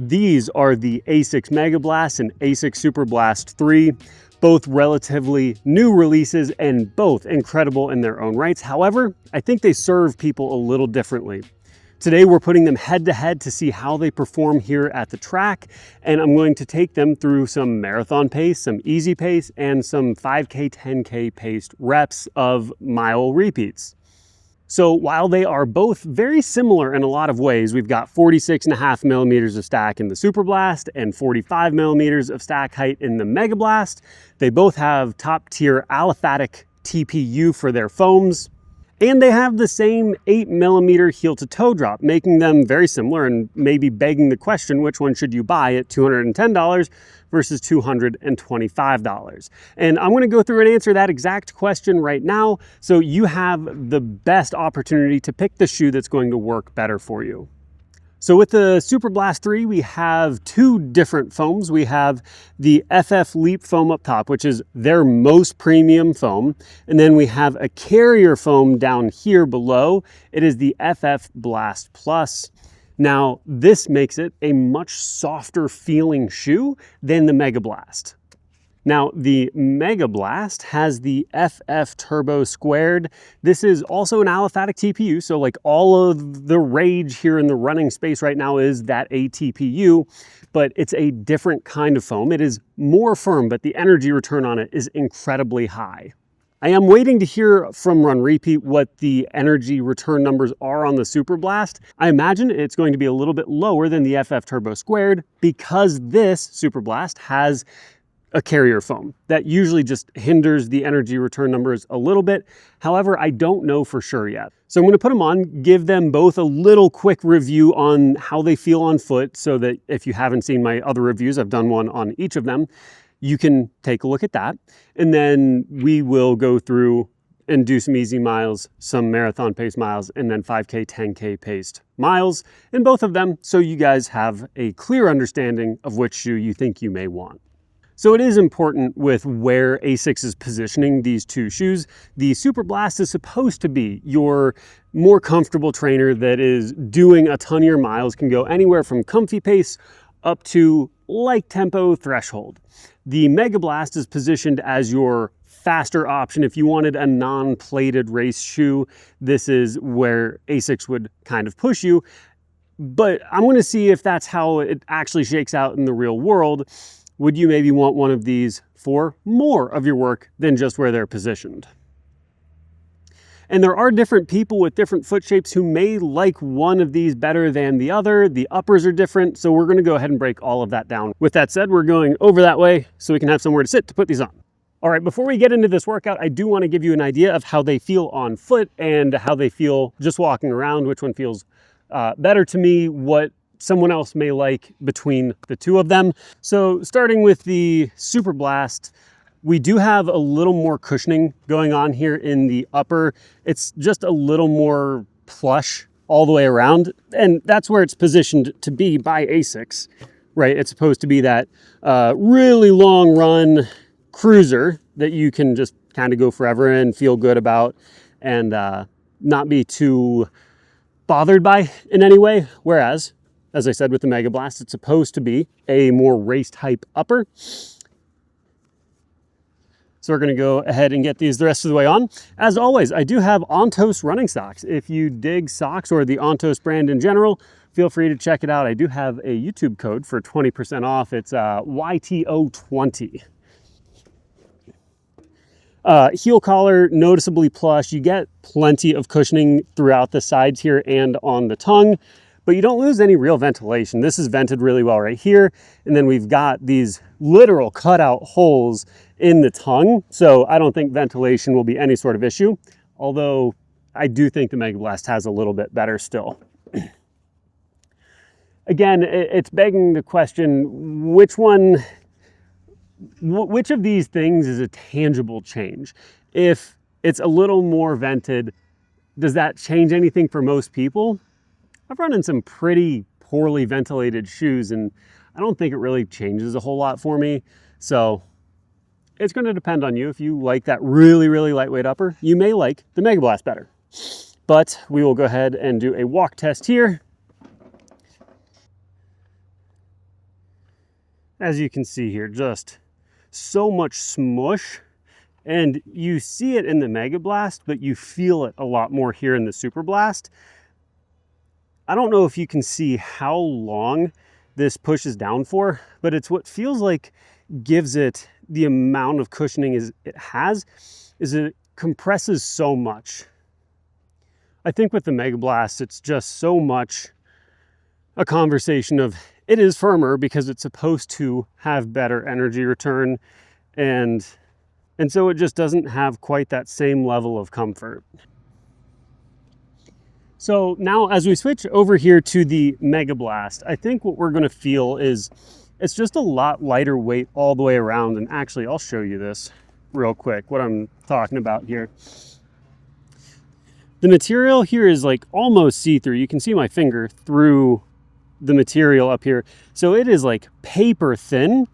These are the ASICS Megablast and ASICS Superblast 3, both relatively new releases and both incredible in their own rights. However, I think they serve people a little differently. Today we're putting them head to head to see how they perform here at the track, and I'm going to take them through some marathon pace, some easy pace, and some 5K, 10K paced reps of mile repeats. So while they are both very similar in a lot of ways, we've got 46.5 millimeters of stack in the Superblast and 45 millimeters of stack height in the Megablast. They both have top tier aliphatic TPU for their foams, and they have the same 8 millimeter heel to toe drop, making them very similar and maybe begging the question, which one should you buy at $210 versus $225? And I'm gonna go through and answer that exact question right now, so you have the best opportunity to pick the shoe that's going to work better for you. So with the Superblast 3, we have two different foams. We have the FF Leap foam up top, which is their most premium foam. And then we have a carrier foam down here below. It is the FF Blast Plus. Now, this makes it a much softer feeling shoe than the Megablast. Now, the Megablast has the FF Turbo Squared. This is also an aliphatic TPU, so like all of the rage here in the running space right now is that ATPU, but it's a different kind of foam. It is more firm, but the energy return on it is incredibly high. I am waiting to hear from Run Repeat what the energy return numbers are on the Superblast. I imagine it's going to be a little bit lower than the FF Turbo Squared because this Superblast has a carrier foam that usually just hinders the energy return numbers a little bit. However, I don't know for sure yet. So I'm going to put them on, give them both a little quick review on how they feel on foot so that if you haven't seen my other reviews, I've done one on each of them, you can take a look at that. And then we will go through and do some easy miles, some marathon pace miles, and then 5K, 10K paced miles in both of them so you guys have a clear understanding of which shoe you think you may want. So it is important with where ASICS is positioning these two shoes. The Superblast is supposed to be your more comfortable trainer that is doing a ton of your miles, can go anywhere from comfy pace up to like tempo threshold. The Megablast is positioned as your faster option. If you wanted a non-plated race shoe, this is where ASICS would kind of push you. But I'm going to see if that's how it actually shakes out in the real world. Would you maybe want one of these for more of your work than just where they're positioned? And there are different people with different foot shapes who may like one of these better than the other. The uppers are different, so we're gonna go ahead and break all of that down. With that said, we're going over that way so we can have somewhere to sit to put these on. All right, before we get into this workout, I do wanna give you an idea of how they feel on foot and how they feel just walking around, which one feels better to me, what someone else may like between the two of them. So starting with the Superblast, we do have a little more cushioning going on here in the upper. It's just a little more plush all the way around, and that's where it's positioned to be by ASICS, right? It's supposed to be that really long run cruiser that you can just kind of go forever and feel good about and not be too bothered by in any way. Whereas, as I said with the Megablast, it's supposed to be a more race type upper. So we're gonna go ahead and get these the rest of the way on. As always, I do have Ontos running socks. If you dig socks or the Ontos brand in general, feel free to check it out. I do have a YouTube code for 20% off. It's YTO20. Heel collar, noticeably plush. You get plenty of cushioning throughout the sides here and on the tongue, but you don't lose any real ventilation. This is vented really well right here. And then we've got these literal cutout holes in the tongue. So I don't think ventilation will be any sort of issue. Although I do think the Megablast has a little bit better still. Again, it's begging the question, which of these things is a tangible change? If it's a little more vented, does that change anything for most people? I've run in some pretty poorly ventilated shoes and I don't think it really changes a whole lot for me. So it's going to depend on you. If you like that really, really lightweight upper, you may like the Megablast better. But we will go ahead and do a walk test here. as you can see here, just so much smush. And you see it in the Megablast, but you feel it a lot more here in the Superblast. I don't know if you can see how long this pushes down for, but it's what feels like gives it the amount of cushioning it has, is it compresses so much. I think with the Megablast, it's just so much a conversation of it is firmer because it's supposed to have better energy return, and so it just doesn't have quite that same level of comfort. So now as we switch over here to the Megablast, I think what we're going to feel is it's just a lot lighter weight all the way around. And actually, I'll show you this real quick, what I'm talking about here. The material here is like almost see-through. You can see my finger through the material up here. So it is like paper thin.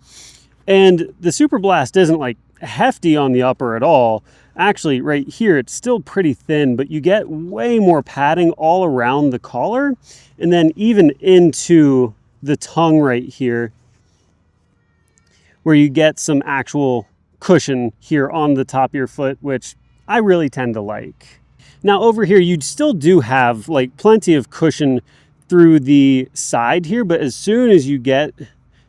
And the Superblast isn't like hefty on the upper at all. Actually, right here, it's still pretty thin, but you get way more padding all around the collar, and then even into the tongue right here, where you get some actual cushion here on the top of your foot, which I really tend to like. Now over here, you still do have like plenty of cushion through the side here, but as soon as you get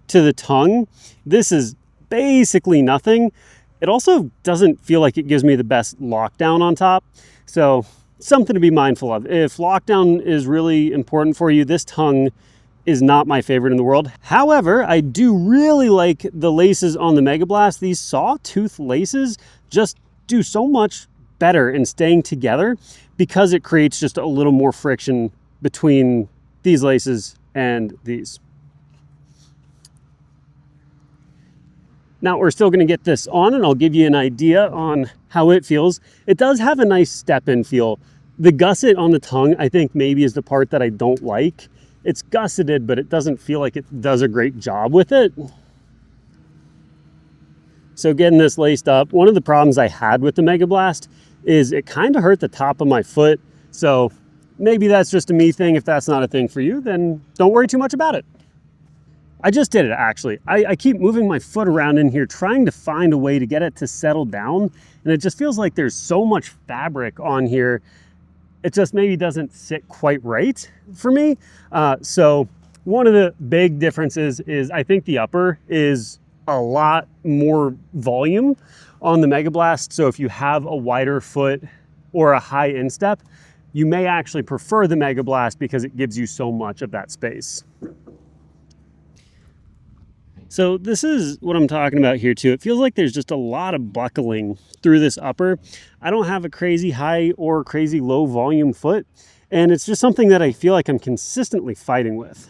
to the tongue, this is basically nothing. It also doesn't feel like it gives me the best lockdown on top. So something to be mindful of. If lockdown is really important for you, this tongue is not my favorite in the world. However, I do really like the laces on the Megablast. These sawtooth laces just do so much better in staying together because it creates just a little more friction between these laces and these. Now we're still going to get this on, and I'll give you an idea on how it feels. It does have a nice step-in feel. The gusset on the tongue, I think maybe is the part that I don't like. It's gusseted, but it doesn't feel like it does a great job with it. So getting this laced up, one of the problems I had with the Megablast is it kind of hurt the top of my foot. So maybe that's just a me thing. If that's not a thing for you, then don't worry too much about it. I just did it actually. I keep moving my foot around in here trying to find a way to get it to settle down, and it just feels like there's so much fabric on here. It just maybe doesn't sit quite right for me. So one of the big differences is I think the upper is a lot more volume on the Megablast. So if you have a wider foot or a high instep, you may actually prefer the Megablast because it gives you so much of that space. So this is what I'm talking about here too. It feels like there's just a lot of buckling through this upper. I don't have a crazy high or crazy low volume foot, and it's just something that I feel like I'm consistently fighting with.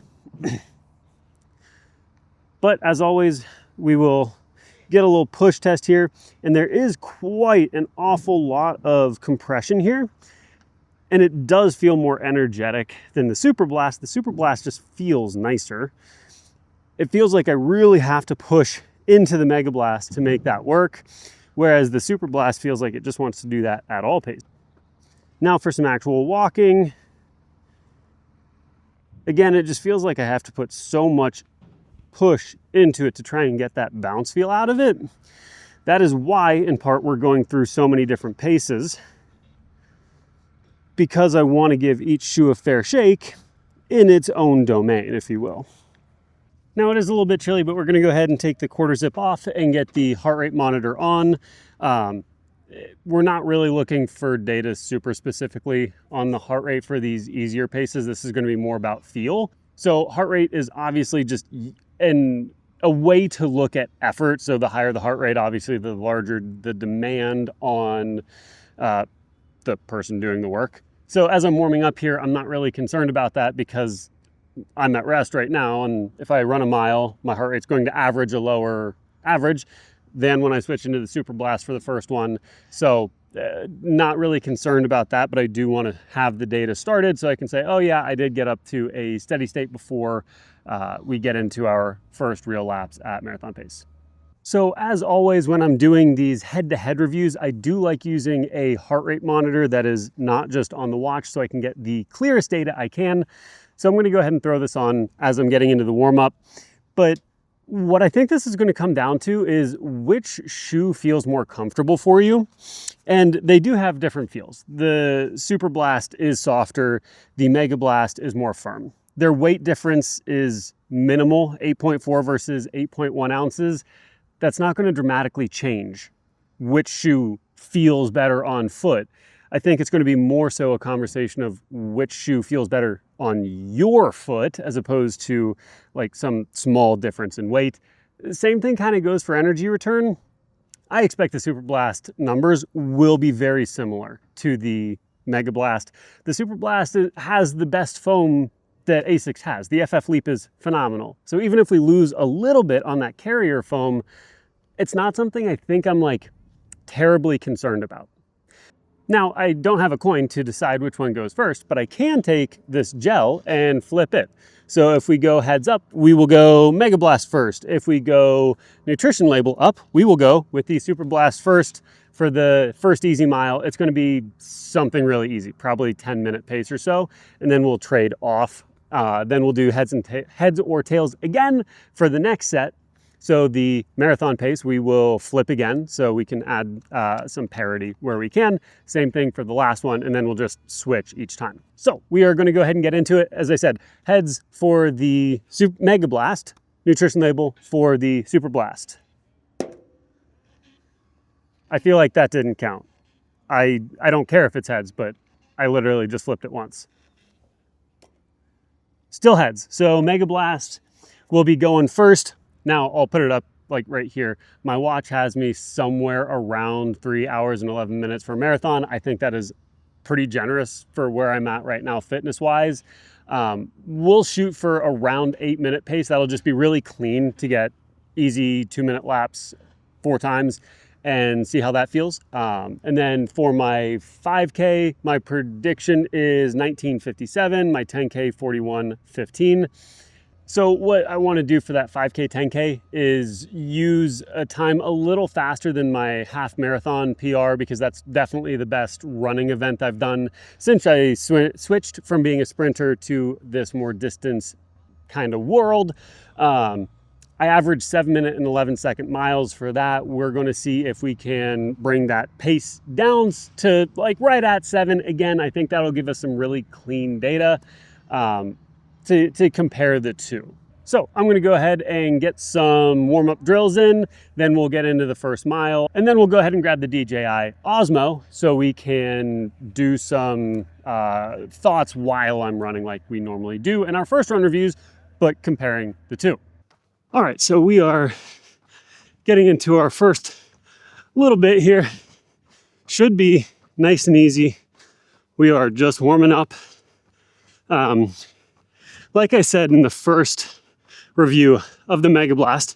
But as always, we will get a little push test here, and there is quite an awful lot of compression here, and it does feel more energetic than the Superblast. The Superblast just feels nicer. It feels like I really have to push into the Megablast to make that work, whereas the Superblast feels like it just wants to do that at all pace. Now for some actual walking. Again, it just feels like I have to put so much push into it to try and get that bounce feel out of it. That is why, in part, we're going through so many different paces, because I want to give each shoe a fair shake in its own domain, if you will. Now it is a little bit chilly, but we're going to go ahead and take the quarter zip off and get the heart rate monitor on. We're not really looking for data super specifically on the heart rate for these easier paces. This is going to be more about feel. So heart rate is obviously just a way to look at effort. So the higher the heart rate, obviously the larger the demand on the person doing the work. So as I'm warming up here, I'm not really concerned about that because I'm at rest right now, and if I run a mile, my heart rate's going to average a lower average than when I switch into the Superblast for the first one. So not really concerned about that, but I do want to have the data started so I can say, oh yeah, I did get up to a steady state before we get into our first real laps at marathon pace. So as always, when I'm doing these head-to-head reviews, I do like using a heart rate monitor that is not just on the watch so I can get the clearest data I can. So I'm going to go ahead and throw this on as I'm getting into the warm-up. But What I think this is going to come down to is which shoe feels more comfortable for you. And they do have different feels. The Superblast is softer, the Megablast is more firm. Their weight difference is minimal, 8.4 versus 8.1 ounces. That's not going to dramatically change which shoe feels better on foot. I think it's going to be more so a conversation of which shoe feels better on your foot as opposed to like some small difference in weight. Same thing kind of goes for energy return. I expect the Superblast numbers will be very similar to the Megablast. The Superblast has the best foam that ASICS has. The FF Leap is phenomenal. So even if we lose a little bit on that carrier foam, it's not something I think I'm like terribly concerned about. Now, I don't have a coin to decide which one goes first, but I can take this gel and flip it. So if we go heads up, we will go Megablast first. If we go nutrition label up, we will go with the Superblast first. For the first easy mile, it's going to be something really easy, probably 10-minute pace or so, and then we'll trade off. Then we'll do heads or tails again for the next set. So the marathon pace, we will flip again, so we can add some parity where we can. Same thing for the last one, and then we'll just switch each time. So we are going to go ahead and get into it. As I said, heads for the Megablast, nutrition label for the Superblast. I feel like that didn't count. I don't care if it's heads, but I literally just flipped it once. Still heads. So Megablast will be going first. Now I'll put it up like right here. My watch has me somewhere around 3 hours and 11 minutes for a marathon. I think that is pretty generous for where I'm at right now fitness wise. We'll shoot for around 8-minute pace. That'll just be really clean to get easy 2-minute laps 4 times and see how that feels. And then for my 5K, my prediction is 19:57, my 10K 41:15. So what I want to do for that 5K, 10K is use a time a little faster than my half marathon PR, because that's definitely the best running event I've done since I switched from being a sprinter to this more distance kind of world. I averaged 7-minute and 11-second miles for that. We're going to see if we can bring that pace down to like right at 7. Again, I think that'll give us some really clean data to compare the two. So I'm going to go ahead and get some warm-up drills in, then we'll get into the first mile, and then we'll go ahead and grab the DJI Osmo so we can do some thoughts while I'm running like we normally do in our first run reviews, but comparing the two. All right, so we are getting into our first little bit here. Should be nice and easy. We are just warming up. Like I said in the first review of the Megablast,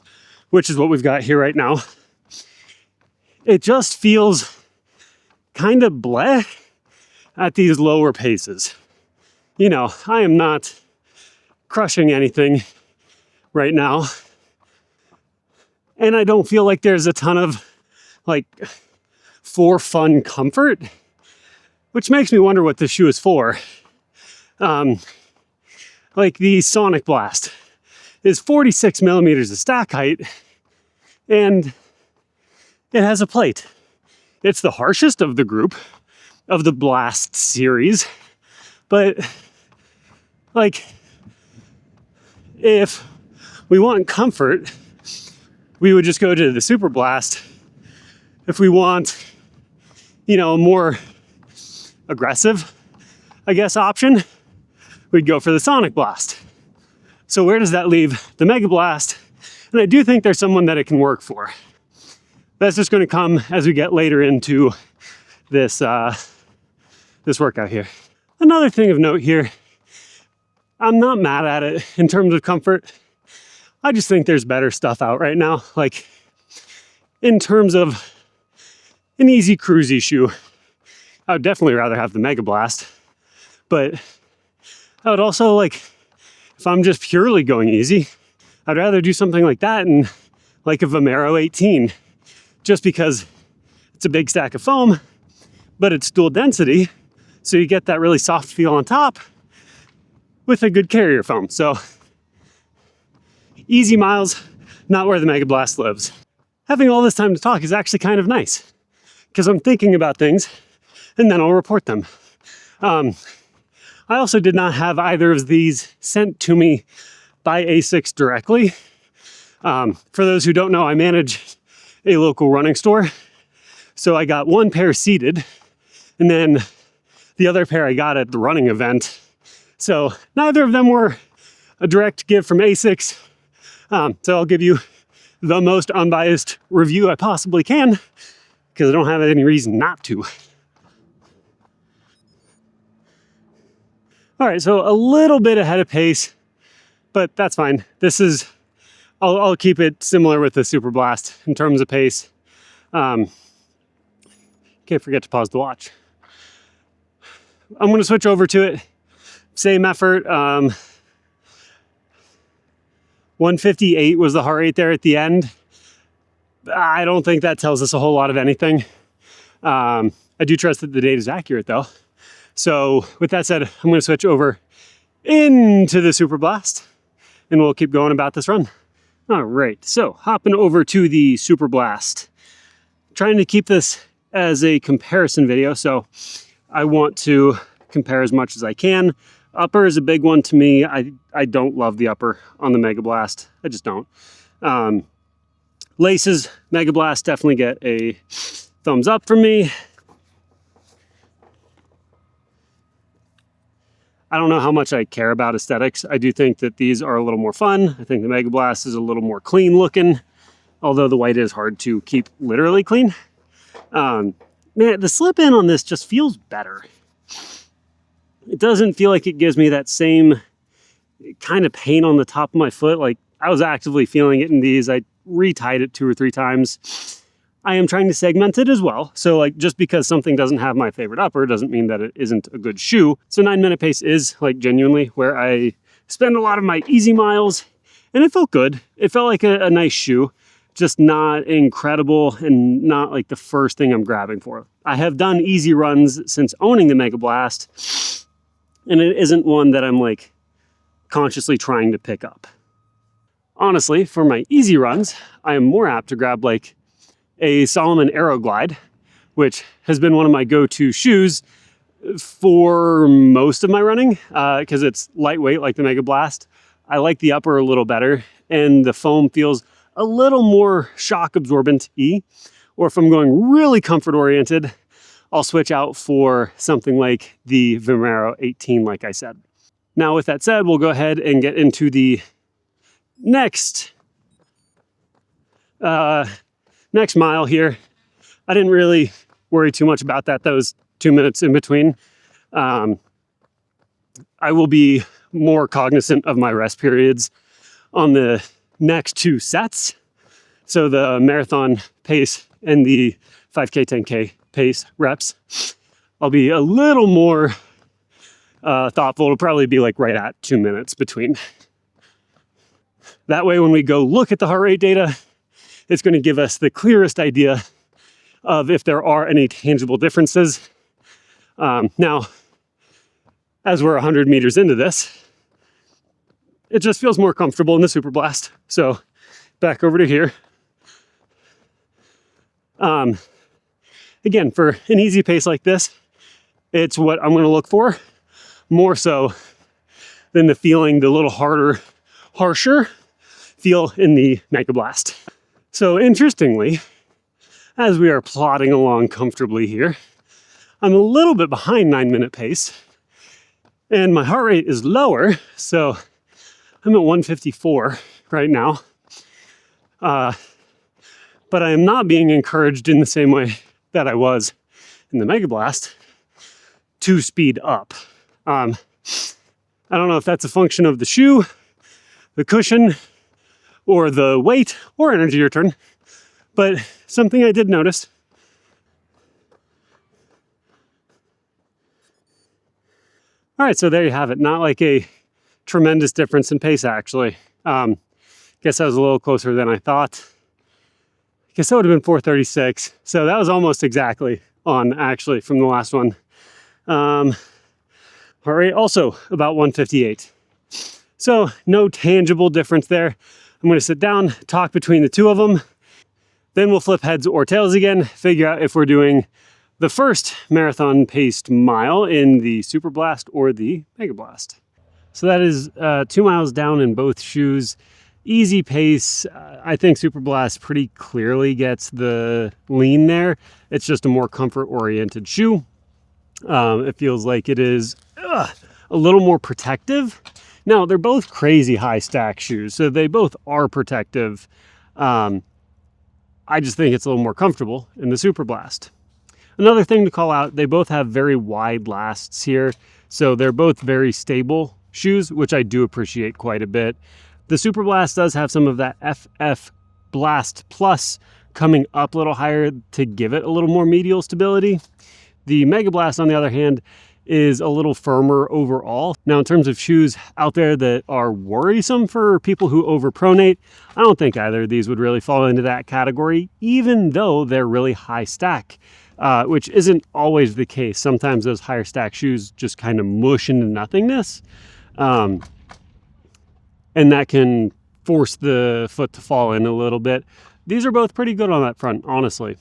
which is what we've got here right now, it just feels kind of bleh at these lower paces. You know, I am not crushing anything right now, and I don't feel like there's a ton of like for fun comfort, which makes me wonder what this shoe is for. Like the Sonic Blast is 46 millimeters of stack height, and it has a plate. It's the harshest of the group of the Blast series, but like if we want comfort, we would just go to the Superblast. If we want, you know, a more aggressive, I guess, option, we'd go for the Sonic Blast. So where does that leave the Megablast? And I do think there's someone that it can work for. That's just going to come as we get later into this this workout here. Another thing of note here, I'm not mad at it in terms of comfort. I just think there's better stuff out right now. Like in terms of an easy cruisy shoe, I would definitely rather have the Megablast. But I would also, like, if I'm just purely going easy, I'd rather do something like that and like a Vomero 18, just because it's a big stack of foam, but it's dual density. So you get that really soft feel on top with a good carrier foam. So easy miles, not where the Megablast lives. Having all this time to talk is actually kind of nice because I'm thinking about things and then I'll report them. I also did not have either of these sent to me by ASICS directly. For those who don't know, I manage a local running store. So I got one pair seated and then the other pair I got at the running event. So neither of them were a direct gift from ASICS. So I'll give you the most unbiased review I possibly can because I don't have any reason not to. All right, so a little bit ahead of pace, but that's fine. I'll keep it similar with the Superblast in terms of pace. Can't forget to pause the watch. I'm gonna switch over to it. Same effort. 158 was the heart rate there at the end. I don't think that tells us a whole lot of anything. I do trust that the data is accurate though. So with that said, I'm gonna switch over into the Superblast and we'll keep going about this run. All right, so hopping over to the Superblast. Trying to keep this as a comparison video, so I want to compare as much as I can. Upper is a big one to me. I don't love the upper on the Megablast. I just don't. Laces, Megablast definitely get a thumbs up from me. I don't know how much I care about aesthetics. I do think that these are a little more fun. I think the Megablast is a little more clean looking, although the white is hard to keep literally clean. Man, the slip in on this just feels better. It doesn't feel like it gives me that same kind of pain on the top of my foot. Like I was actively feeling it in these. I retied it 2 or 3 times. I am trying to segment it as well. So like just because something doesn't have my favorite upper doesn't mean that it isn't a good shoe. So 9-minute pace is like genuinely where I spend a lot of my easy miles and it felt good. It felt like a nice shoe, just not incredible and not like the first thing I'm grabbing for. I have done easy runs since owning the Megablast and it isn't one that I'm like consciously trying to pick up. Honestly, for my easy runs, I am more apt to grab like a Salomon Aeroglide, which has been one of my go-to shoes for most of my running because it's lightweight like the Megablast. I like the upper a little better and the foam feels a little more shock absorbent-y. Or if I'm going really comfort oriented, I'll switch out for something like the Vomero 18, like I said. Now, with that said, we'll go ahead and get into the next mile here. I didn't really worry too much about that. That was 2 minutes in between. I will be more cognizant of my rest periods on the next 2 sets. So the marathon pace and the 5K, 10K pace reps. I'll be a little more thoughtful. It'll probably be like right at 2 minutes between. That way, when we go look at the heart rate data, it's going to give us the clearest idea of if there are any tangible differences. Now, as we're 100 meters into this, it just feels more comfortable in the Superblast. So back over to here. Again, for an easy pace like this, it's what I'm going to look for more so than the feeling, the little harsher feel in the Megablast. So interestingly, as we are plodding along comfortably here, I'm a little bit behind 9-minute pace and my heart rate is lower. So I'm at 154 right now. But I am not being encouraged in the same way that I was in the Megablast to speed up. I don't know if that's a function of the shoe, the cushion, or the weight, or energy return, but something I did notice. All right, so there you have it. Not like a tremendous difference in pace, actually. Guess I was a little closer than I thought. I guess that would have been 4:36. So that was almost exactly on, actually, from the last one. Heart rate also about 158. So no tangible difference there. I'm gonna sit down, talk between the two of them, then we'll flip heads or tails again, figure out if we're doing the first marathon paced mile in the Superblast or the Megablast. So that is 2 miles down in both shoes. Easy pace. I think Superblast pretty clearly gets the lean there. It's just a more comfort oriented shoe. It feels like it is a little more protective. Now, they're both crazy high stack shoes, so they both are protective. I just think it's a little more comfortable in the Superblast. Another thing to call out, they both have very wide lasts here, so they're both very stable shoes, which I do appreciate quite a bit. The Superblast does have some of that FF Blast Plus coming up a little higher to give it a little more medial stability. The Megablast, on the other hand, is a little firmer overall. Now, in terms of shoes out there that are worrisome for people who overpronate, I don't think either of these would really fall into that category, even though they're really high stack, which isn't always the case. Sometimes those higher stack shoes just kind of mush into nothingness. And that can force the foot to fall in a little bit. These are both pretty good on that front, honestly.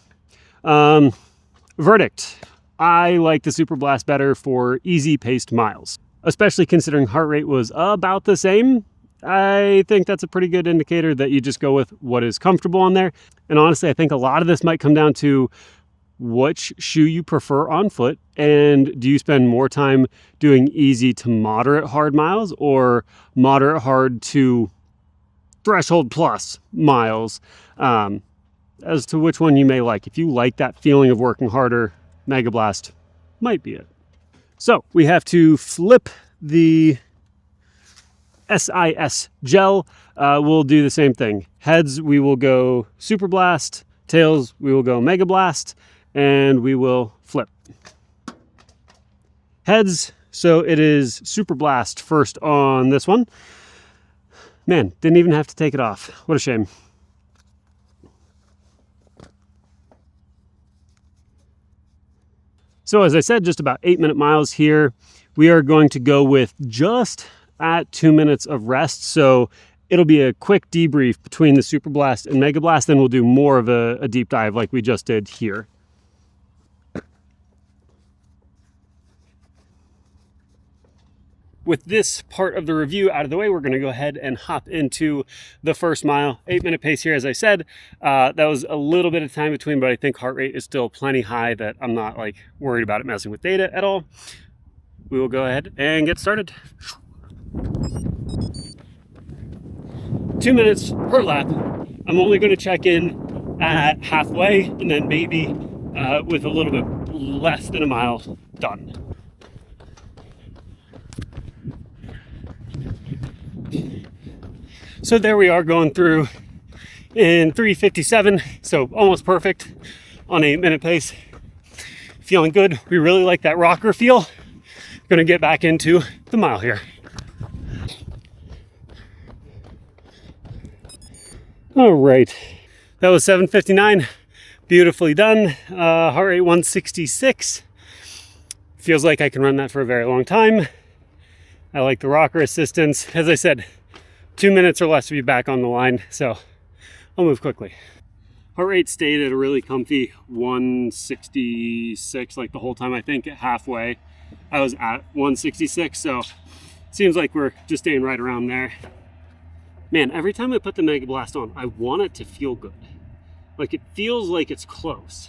Verdict. I like the Superblast better for easy paced miles, especially considering heart rate was about the same. I think that's a pretty good indicator that you just go with what is comfortable on there. And honestly, I think a lot of this might come down to which shoe you prefer on foot, and do you spend more time doing easy to moderate hard miles or moderate hard to threshold plus miles, as to which one you may like. If you like that feeling of working harder, Megablast might be it. So we have to flip the SIS gel. We'll do the same thing. Heads, we will go Superblast. Tails, we will go Megablast. And we will flip. Heads, so it is Superblast first on this one. Man, didn't even have to take it off. What a shame. So as I said, just about 8-minute miles here. We are going to go with just at 2 minutes of rest. So it'll be a quick debrief between the Superblast and Megablast. Then we'll do more of a deep dive like we just did here. With this part of the review out of the way, we're going to go ahead and hop into the first mile. 8-minute pace here, as I said. That was a little bit of time between, but I think heart rate is still plenty high that I'm not like worried about it messing with data at all. We will go ahead and get started. 2 minutes per lap. I'm only going to check in at halfway and then maybe with a little bit less than a mile done. So there we are, going through in 3:57, so almost perfect on 8-minute pace. Feeling good. We really like that rocker feel. Gonna get back into the mile here. All right, that was 7:59. Beautifully done. Heart rate 166. Feels like I can run that for a very long time. I like the rocker assistance. As I said, 2 minutes or less to be back on the line, so I'll move quickly. Heart rate stayed at a really comfy 166 like the whole time. I think at halfway I was at 166, so it seems like we're just staying right around there. Man, every time I put the Megablast on, I want it to feel good. Like, it feels like it's close.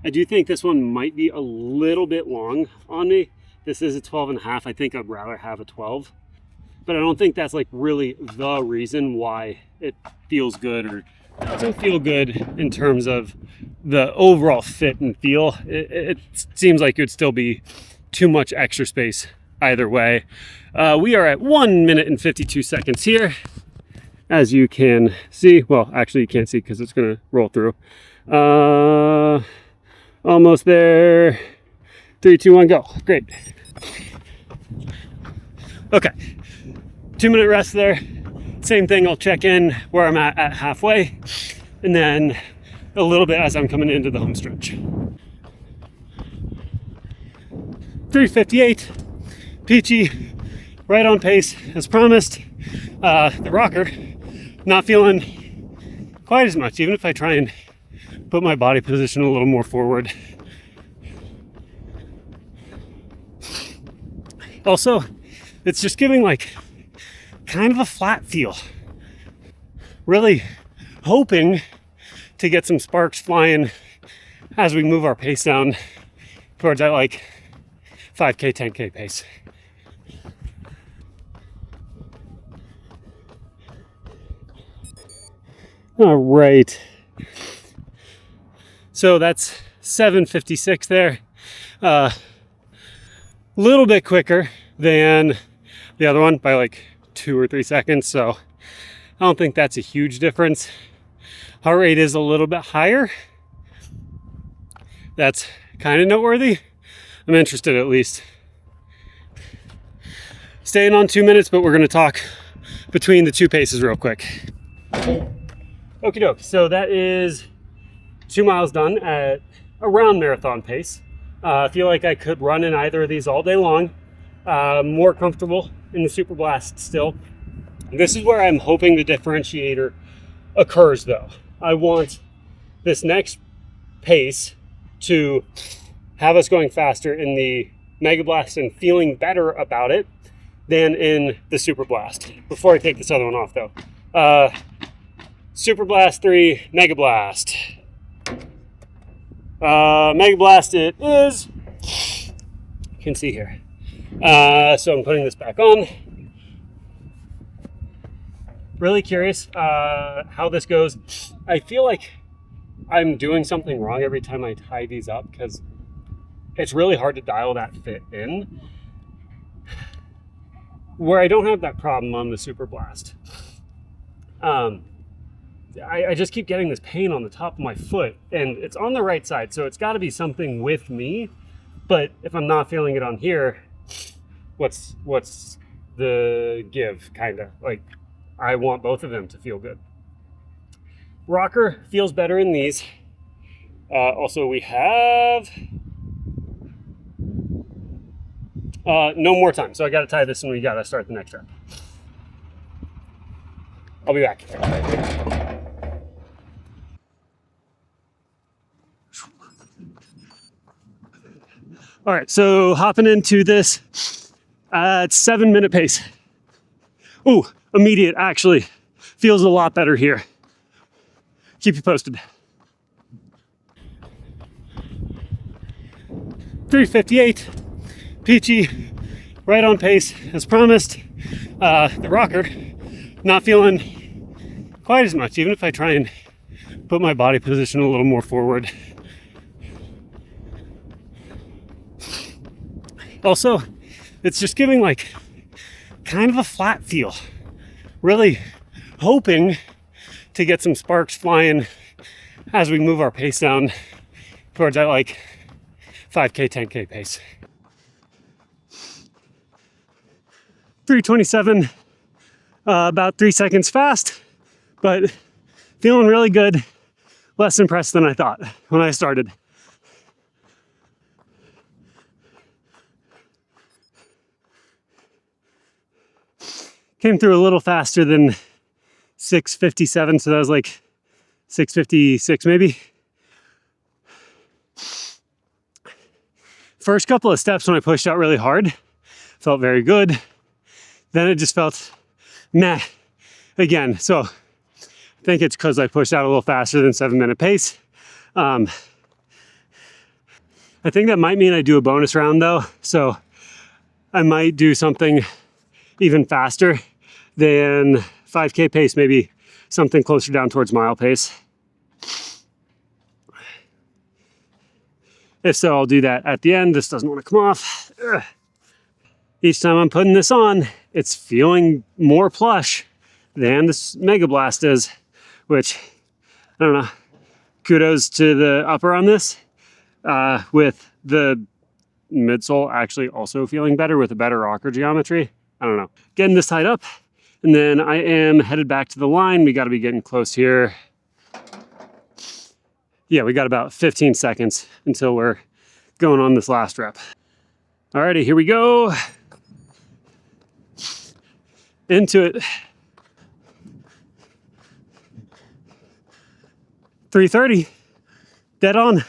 I do think this one might be a little bit long on me. This is a 12.5. I think I'd rather have a 12. But I don't think that's like really the reason why it feels good or doesn't feel good in terms of the overall fit and feel. It seems like it would still be too much extra space either way. We are at 1 minute and 52 seconds here. As you can see, well, actually you can't see because it's gonna roll through. Almost there. 3, 2, 1, go. Great. Okay. 2-minute rest there. Same thing, I'll check in where I'm at halfway, and then a little bit as I'm coming into the home stretch. 3:58, peachy. right on pace as promised. The rocker, not feeling quite as much, even if I try and put my body position a little more forward. Also, it's just giving like kind of a flat feel. Really hoping to get some sparks flying as we move our pace down towards that like 5K, 10K pace. All right. So that's 7:56 there. Little bit quicker than the other one by like 2 or 3 seconds. So I don't think that's a huge difference. Heart rate is a little bit higher. That's kind of noteworthy. I'm interested at least. Staying on 2 minutes, but we're going to talk between the two paces real quick. Okie doke. So that is 2 miles done at around marathon pace. I feel like I could run in either of these all day long. More comfortable in the Superblast still. This is where I'm hoping the differentiator occurs though. I want this next pace to have us going faster in the Megablast and feeling better about it than in the Superblast. Before I take this other one off though. Superblast 3, Megablast. Megablast it is. You can see here. So I'm putting this back on. Really curious how this goes. I feel like I'm doing something wrong every time I tie these up because it's really hard to dial that fit in. Where I don't have that problem on the Superblast. I just keep getting this pain on the top of my foot and it's on the right side, so it's got to be something with me. But if I'm not feeling it on here, what's the give, kind of? Like, I want both of them to feel good. Rocker feels better in these. Also, we have no more time, so I got to tie this and we got to start the next rep. I'll be back. All right, so hopping into this at 7 minute pace. Ooh, immediate actually feels a lot better here. Keep you posted. 3:58, peachy, right on pace as promised. The rocker, not feeling quite as much, even if I try and put my body position a little more forward. Also, it's just giving like kind of a flat feel. Really hoping to get some sparks flying as we move our pace down towards that like 5K, 10K pace. 3:27, about 3 seconds fast, but feeling really good. Less impressed than I thought when I started. Came through a little faster than 6:57, so that was like 6:56 maybe. First couple of steps when I pushed out really hard, felt very good. Then it just felt meh again. So I think it's because I pushed out a little faster than 7 minute pace. I think that might mean I do a bonus round though. So I might do something even faster than 5K pace, maybe something closer down towards mile pace. If so, I'll do that at the end. This doesn't want to come off. Ugh. Each time I'm putting this on, it's feeling more plush than this Megablast is, which, I don't know, kudos to the upper on this, with the midsole actually also feeling better with a better rocker geometry. I don't know. Getting this tied up, and then I am headed back to the line. We got to be getting close here. Yeah, we got about 15 seconds until we're going on this last rep. Alrighty, here we go. Into it. 330, dead on.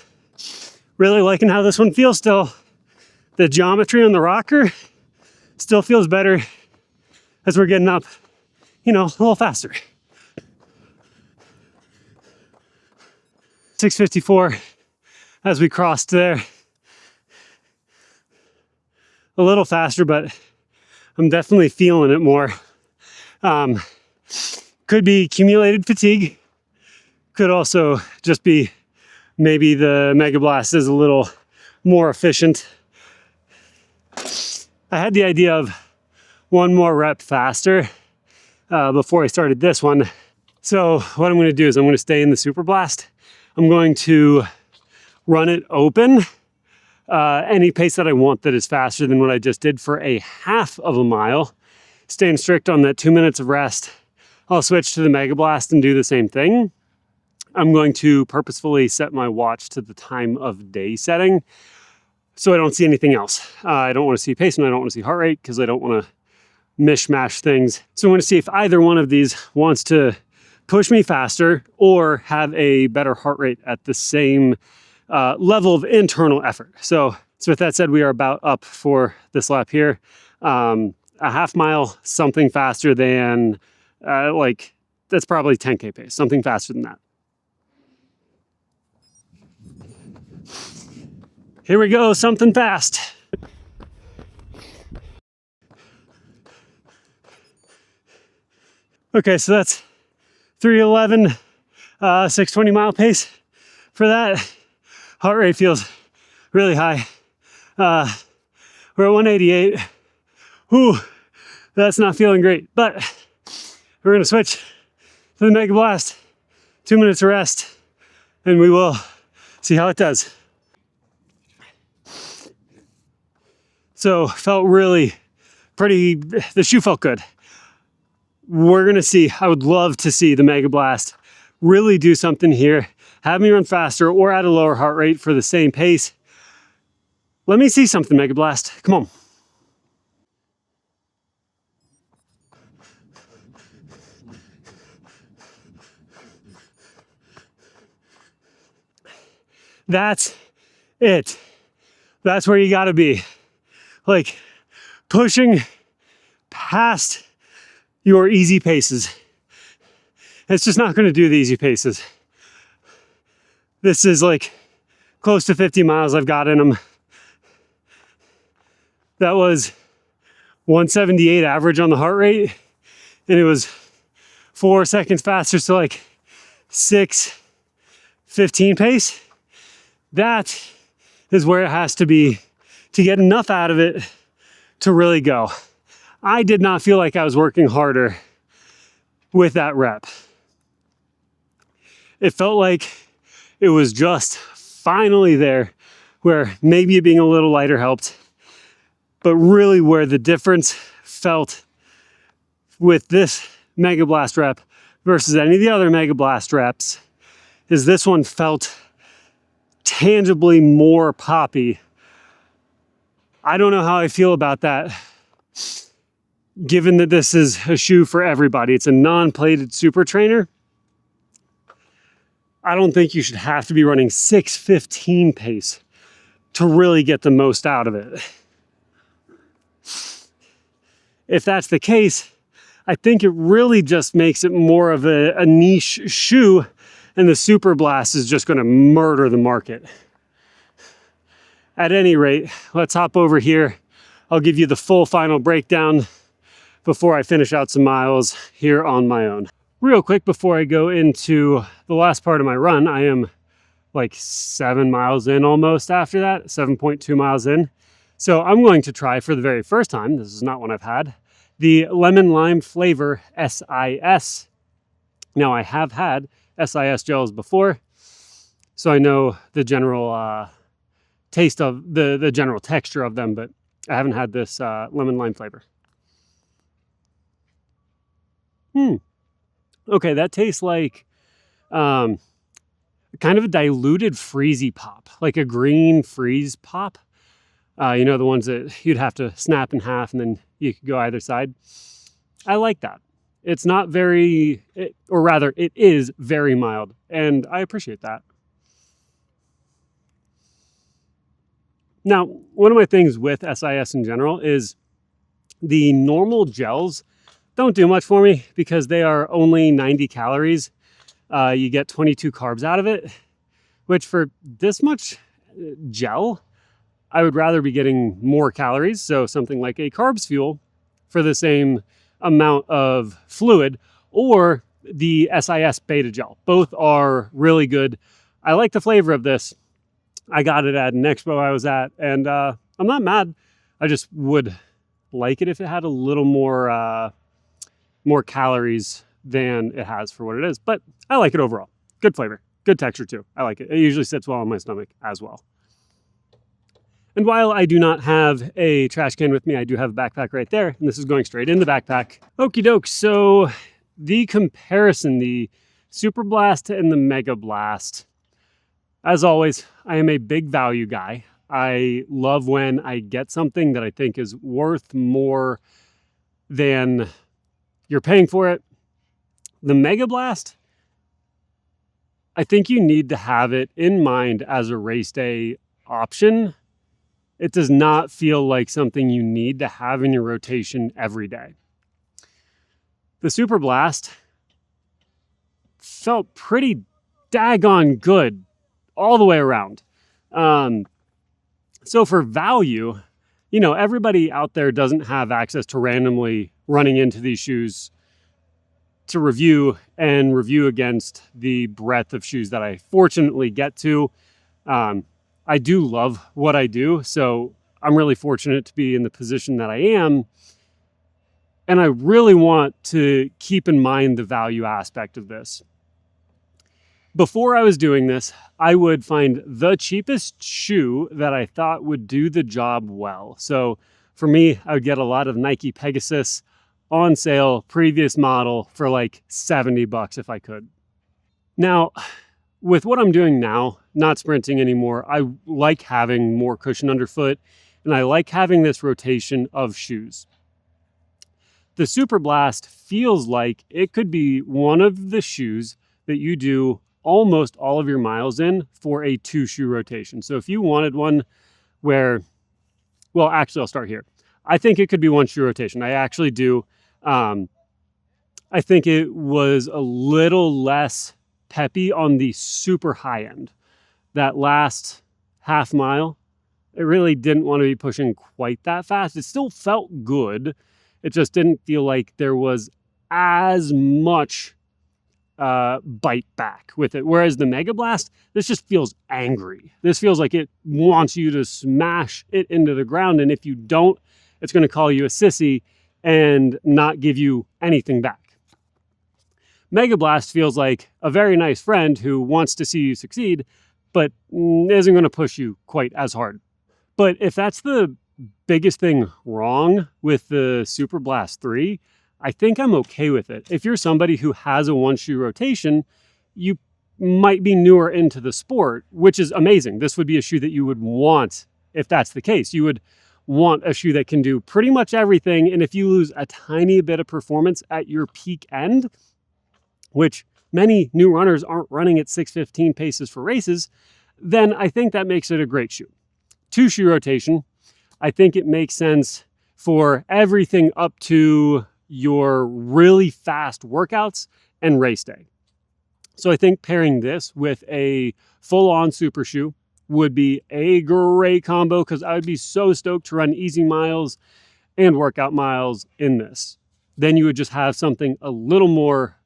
Really liking how this one feels still. The geometry on the rocker still feels better as we're getting up, you know, a little faster. 654 as we crossed there. A little faster, but I'm definitely feeling it more. Could be accumulated fatigue. Could also just be maybe the Megablast is a little more efficient. I had the idea of one more rep faster before I started this one. So what I'm going to do is I'm going to stay in the Superblast. I'm going to run it open, any pace that I want that is faster than what I just did for a half of a mile. Staying strict on that 2 minutes of rest. I'll switch to the Megablast and do the same thing. I'm going to purposefully set my watch to the time of day setting so I don't see anything else. I don't want to see pace and I don't want to see heart rate because I don't want to mishmash things. So I want to see if either one of these wants to push me faster or have a better heart rate at the same level of internal effort. So with that said, we are about up for this lap here. A half mile, something faster than that's probably 10K pace, something faster than that. Here we go, something fast. Okay, so that's 311, 620 mile pace for that. Heart rate feels really high. We're at 188. Whew, that's not feeling great, but we're gonna switch to the Megablast. 2 minutes of rest, and we will see how it does. So felt really pretty, the shoe felt good. We're gonna see, I would love to see the Megablast really do something here, have me run faster or at a lower heart rate for the same pace. Let me see something, Megablast, come on. That's it. That's where you gotta be. Like pushing past your easy paces. It's just not gonna do the easy paces. This is like close to 50 miles I've got in them. That was 178 average on the heart rate, and it was 4 seconds faster, so like 6:15 pace. That is where it has to be to get enough out of it to really go. I did not feel like I was working harder with that rep. It felt like it was just finally there where maybe it being a little lighter helped, but really where the difference felt with this Megablast rep versus any of the other Megablast reps is this one felt tangibly more poppy. I don't know how I feel about that, given that this is a shoe for everybody. It's a non-plated super trainer. I don't think you should have to be running 6:15 pace to really get the most out of it. If that's the case, I think it really just makes it more of a niche shoe, and the Superblast is just gonna murder the market. At any rate, let's hop over here. I'll give you the full final breakdown before I finish out some miles here on my own. Real quick before I go into the last part of my run, I am like 7 miles in almost after that, 7.2 miles in. So I'm going to try for the very first time, this is not one I've had, the lemon lime flavor SIS. Now I have had SIS gels before, so I know the general taste of the general texture of them, but I haven't had this lemon lime flavor. Okay, that tastes like kind of a diluted freezy pop, like a green freeze pop. You know, the ones that you'd have to snap in half and then you could go either side. I like that. It's not very, or rather, it is very mild, and I appreciate that. Now, one of my things with SIS in general is the normal gels don't do much for me because they are only 90 calories. You get 22 carbs out of it, which for this much gel, I would rather be getting more calories. So something like a carbs fuel for the same amount of fluid, or the SIS beta gel. Both are really good. I like the flavor of this. I got it at an expo I was at, and I'm not mad. I just would like it if it had a little more calories than it has for what it is. But I like it overall. Good flavor, good texture too. I like it. It usually sits well on my stomach as well. And while I do not have a trash can with me, I do have a backpack right there, and this is going straight in the backpack. Okie doke, so the comparison, the Superblast and the Megablast. As always, I am a big value guy. I love when I get something that I think is worth more than you're paying for it. The Megablast, I think you need to have it in mind as a race day option. It does not feel like something you need to have in your rotation every day. The Superblast felt pretty daggone good all the way around. So for value, everybody out there doesn't have access to randomly running into these shoes to review against the breadth of shoes that I fortunately get to. I do love what I do, so I'm really fortunate to be in the position that I am. And I really want to keep in mind the value aspect of this. Before I was doing this, I would find the cheapest shoe that I thought would do the job well. So for me, I would get a lot of Nike Pegasus on sale, previous model, for like $70 if I could. Now, with what I'm doing now, not sprinting anymore, I like having more cushion underfoot, and I like having this rotation of shoes. The Superblast feels like it could be one of the shoes that you do almost all of your miles in for a 2-shoe rotation. So if you wanted one where, well, actually, I'll start here. I think it could be 1-shoe rotation. I actually do. I think it was a little less peppy on the super high end. That last half mile, it really didn't want to be pushing quite that fast. It still felt good. It just didn't feel like there was as much bite back with it. Whereas the Megablast, this just feels angry. This feels like it wants you to smash it into the ground. And if you don't, it's going to call you a sissy and not give you anything back. Megablast feels like a very nice friend who wants to see you succeed, but isn't going to push you quite as hard. But if that's the biggest thing wrong with the Superblast 3, I think I'm okay with it. If you're somebody who has a 1-shoe rotation, you might be newer into the sport, which is amazing. This would be a shoe that you would want if that's the case. You would want a shoe that can do pretty much everything. And if you lose a tiny bit of performance at your peak end, which many new runners aren't running at 6:15 paces for races, then I think that makes it a great shoe. 2-shoe rotation, I think it makes sense for everything up to your really fast workouts and race day. So I think pairing this with a full-on super shoe would be a great combo, because I would be so stoked to run easy miles and workout miles in this. Then you would just have something a little more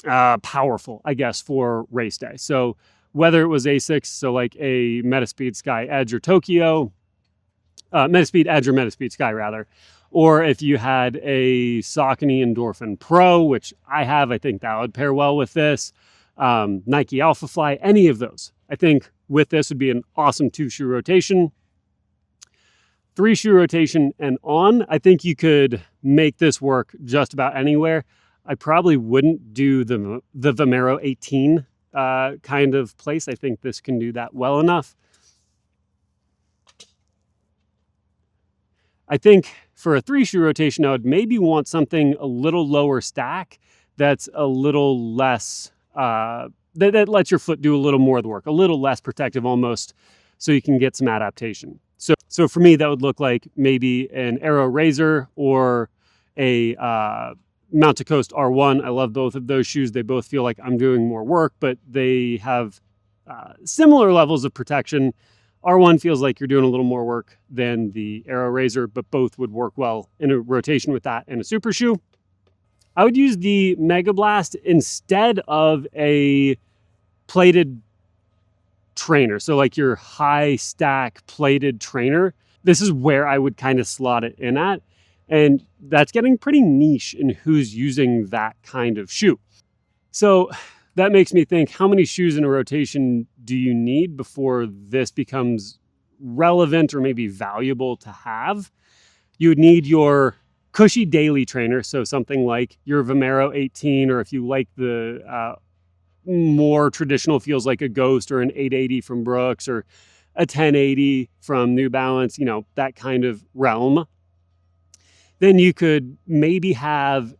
powerful, I guess, for race day. So whether it was ASICS, so like a Metaspeed Sky Edge or Tokyo, Metaspeed Edge or Metaspeed Sky rather, or if you had a Saucony Endorphin Pro, which I have, I think that would pair well with this, Nike Alpha Fly, any of those. I think with this would be an awesome 2-shoe rotation. 3-shoe rotation and on, I think you could make this work just about anywhere. I probably wouldn't do the Vomero 18 kind of place. I think this can do that well enough. I think for a 3-shoe rotation, I would maybe want something a little lower stack that's a little less, that lets your foot do a little more of the work, a little less protective almost, so you can get some adaptation. So for me, that would look like maybe an Aero Razor or a Mount to Coast R1. I love both of those shoes. They both feel like I'm doing more work, but they have similar levels of protection. R1 feels like you're doing a little more work than the Aero Razor, but both would work well in a rotation with that and a super shoe. I would use the Megablast instead of a plated trainer. So like your high stack plated trainer. This is where I would kind of slot it in at. And that's getting pretty niche in who's using that kind of shoe. So that makes me think, how many shoes in a rotation do you need before this becomes relevant or maybe valuable to have? You would need your cushy daily trainer. So something like your Vomero 18, or if you like the more traditional feels like a Ghost or an 880 from Brooks or a 1080 from New Balance, you know, that kind of realm. Then you could maybe have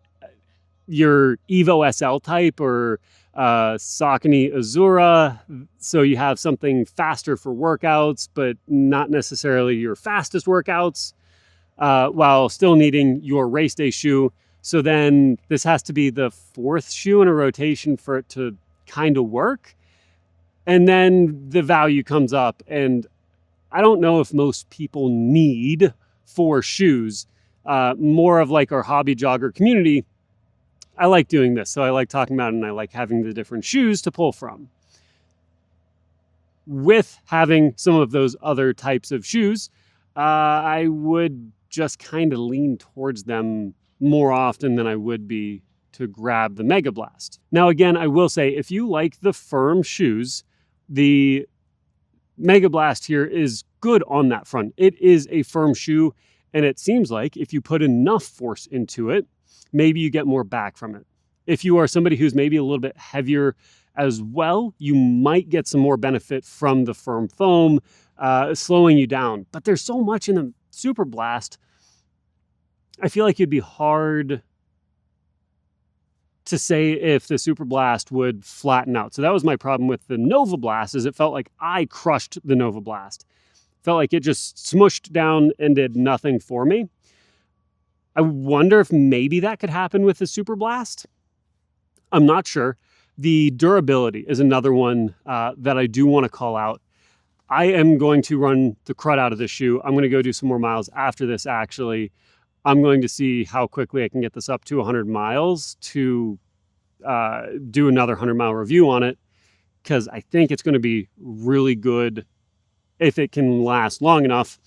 your Evo SL type or Saucony Azura. So you have something faster for workouts, but not necessarily your fastest workouts, while still needing your race day shoe. So then this has to be the 4th shoe in a rotation for it to kind of work. And then the value comes up, and I don't know if most people need 4 shoes. More of like our hobby jogger community, I like doing this. So I like talking about it, and I like having the different shoes to pull from. With having some of those other types of shoes, I would just kind of lean towards them more often than I would be to grab the Megablast. Now, again, I will say, if you like the firm shoes, the Megablast here is good on that front. It is a firm shoe, and it seems like if you put enough force into it, maybe you get more back from it. If you are somebody who's maybe a little bit heavier as well, you might get some more benefit from the firm foam, slowing you down. But there's so much in the Superblast, I feel like it'd be hard to say if the Superblast would flatten out. So that was my problem with the Nova Blast, is it felt like I crushed the Nova Blast. Felt like it just smushed down and did nothing for me. I wonder if maybe that could happen with the Superblast. I'm not sure. The durability is another one that I do want to call out. I am going to run the crud out of this shoe. I'm going to go do some more miles after this, actually. I'm going to see how quickly I can get this up to 100 miles to do another 100-mile review on it, because I think it's going to be really good if it can last long enough.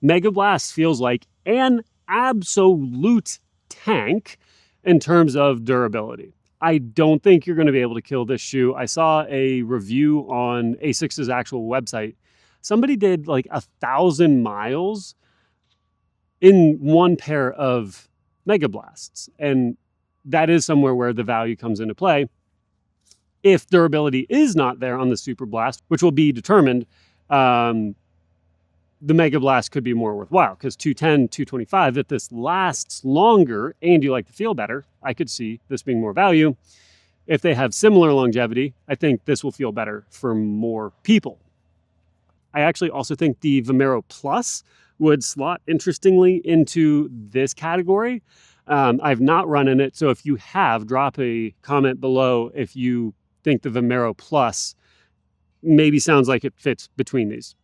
Megablast feels like an absolute tank in terms of durability. I don't think you're going to be able to kill this shoe. I saw a review on ASICS's actual website. Somebody did like 1,000 miles in one pair of Megablasts. And that is somewhere where the value comes into play. If durability is not there on the Superblast, which will be determined, the Megablast could be more worthwhile, because 210, 225, if this lasts longer and you like to feel better, I could see this being more value. If they have similar longevity, I think this will feel better for more people. I actually also think the Vomero Plus would slot interestingly into this category. I've not run in it, so if you have, drop a comment below if you think the Vomero Plus maybe sounds like it fits between these.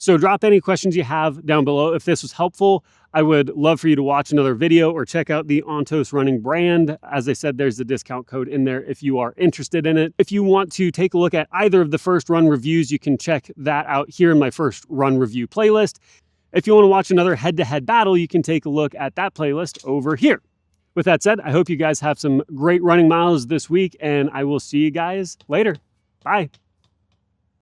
So drop any questions you have down below. If this was helpful, I would love for you to watch another video or check out the Ontos Running brand. As I said, there's the discount code in there if you are interested in it. If you want to take a look at either of the first run reviews, you can check that out here in my first run review playlist. If you want to watch another head-to-head battle, you can take a look at that playlist over here. With that said, I hope you guys have some great running miles this week, and I will see you guys later. Bye.